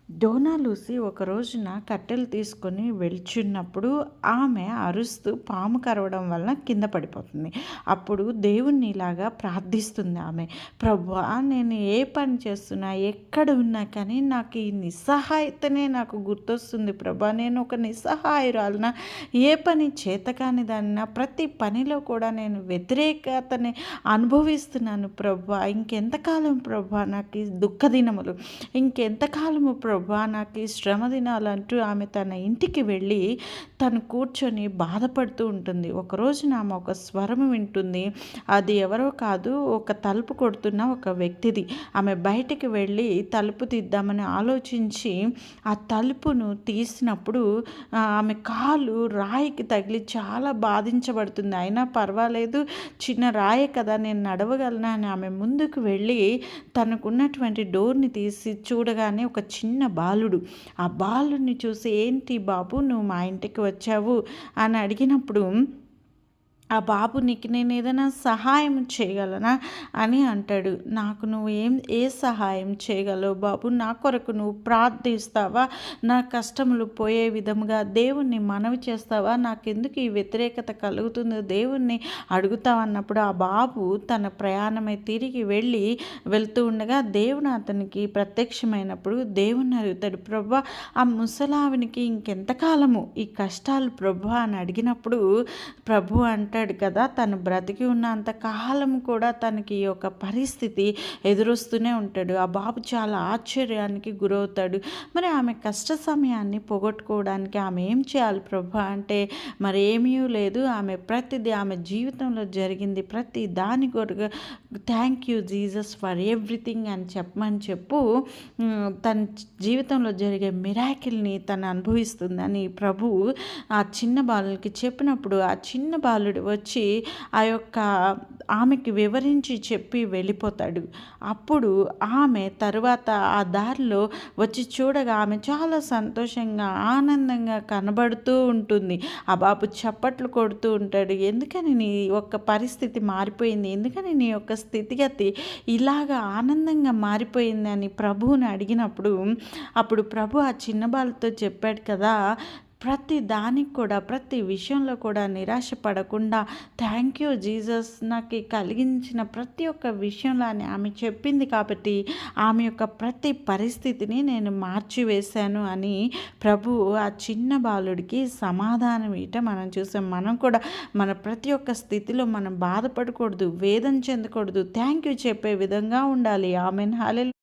Donna Lucy ఒక రోజున కట్టెలు తీసుకొని వెళ్చున్నప్పుడు ఆమె అరుస్తూ పాము కరవడం వలన కింద పడిపోతుంది. అప్పుడు దేవుణ్ణి ఇలాగా ప్రార్థిస్తుంది ఆమె. ప్రభువా, నేను ఏ పని చేస్తున్నా, ఎక్కడ ఉన్నా కానీ నాకు ఈ నిస్సహాయతనే నాకు గుర్తొస్తుంది ప్రభా. నేను ఒక నిస్సహాయురాలన, ఏ పని చేతకాని దానిన, ప్రతి పనిలో కూడా నేను వ్యతిరేకతని అనుభవిస్తున్నాను ప్రభా. ఇంకెంతకాలం ప్రభా నాకు ఈ దుఃఖ దినములు, ఇంకెంతకాలము ప్రభా నాకు ఈ శ్రమ దినాలంటూ ఆమె తన ఇంటికి వెళ్ళి తను కూర్చొని బాధపడుతూ ఉంటుంది. ఒకరోజున ఆమె ఒక స్వరం వింటుంది. అది ఎవరో కాదు, ఒక తలుపు కొడుతున్న ఒక వ్యక్తిది. ఆమె బయటికి వెళ్ళి తలుపు తీద్దామని ఆలోచించి ఆ తలుపును తీసినప్పుడు ఆమె కాలు రాయికి తగిలి చాలా బాధించబడుతుంది. అయినా పర్వాలేదు, చిన్న రాయి కదా, నేను నడవగలను అని ఆమె ముందుకు వెళ్ళి తనకున్నటువంటి డోర్ని తీసి చూడగానే ఒక చిన్న బాలుడు. ఆ బాలుడిని చూసి, ఏంటి బాబు నువ్వు మా ఇంటికి వచ్చావు అని అడిగినప్పుడు, ఆ బాబు నీకు నేను ఏదైనా సహాయం చేయగలనా అని అంటాడు. నాకు నువ్వు ఏ సహాయం చేయగలవు బాబు? నా కొరకు నువ్వు ప్రార్థిస్తావా? నా కష్టములు పోయే విధముగా దేవుణ్ణి మనవి చేస్తావా? నాకెందుకు ఈ వ్యతిరేకత కలుగుతుందో దేవుణ్ణి అడుగుతావన్నప్పుడు ఆ బాబు తన ప్రయాణమై తిరిగి వెళ్తూ ఉండగా దేవుడు అతనికి ప్రత్యక్షమైనప్పుడు దేవుణ్ణి అడుగుతాడు, ప్రభా ఆ ముసలావినికి ఇంకెంతకాలము ఈ కష్టాలు ప్రభా అని అడిగినప్పుడు ప్రభు అంటాడు కదా, తను బ్రతికి ఉన్నంత కాలం కూడా తనకి ఈ యొక్క పరిస్థితి ఎదురొస్తూనే ఉంటాడు. ఆ బాబు చాలా ఆశ్చర్యానికి గురవుతాడు. మరి ఆమె కష్ట సమయాన్ని పోగొట్టుకోవడానికి ఆమె ఏం చేయాలి ప్రభా అంటే, మరి ఏమీ లేదు. ప్రతిదీ ఆమె జీవితంలో జరిగింది ప్రతి దాని కొరకు thank you Jesus for everything అని చెప్పు. తన జీవితంలో జరిగే మిరాకిల్ని తను అనుభవిస్తుందని ప్రభు ఆ చిన్న బాలుడికి చెప్పినప్పుడు ఆ చిన్న బాలుడు వచ్చి ఆమెకి వివరించి చెప్పి వెళ్ళిపోతాడు. అప్పుడు ఆమె తరువాత ఆ దారిలో వచ్చి చూడగా ఆమె చాలా సంతోషంగా ఆనందంగా కనబడుతూ ఉంటుంది. ఆ బాబు చప్పట్లు కొడుతూ ఉంటాడు. ఎందుకని నీ యొక్క పరిస్థితి మారిపోయింది, ఎందుకని నీ యొక్క స్థితిగతి ఇలాగా ఆనందంగా మారిపోయింది అని ప్రభువుని అడిగినప్పుడు అప్పుడు ప్రభు ఆ చిన్న బాలతో చెప్పాడు కదా, ప్రతి దానికి కూడా ప్రతి విషయంలో కూడా నిరాశ పడకుండా థ్యాంక్ యూ జీసస్ నాకు కలిగించిన ప్రతి ఒక్క విషయంలో అని ఆమె చెప్పింది కాబట్టి ఆమె యొక్క ప్రతి పరిస్థితిని నేను మార్చివేశాను అని ప్రభు ఆ చిన్న బాలుడికి సమాధానం ఇవ్వటం మనం చూసాం. మనం కూడా మన ప్రతి ఒక్క స్థితిలో మనం బాధపడకూడదు, వేదన చెందకూడదు, థ్యాంక్ యూ చెప్పే విధంగా ఉండాలి. ఆమెన్. హల్లెలూయా.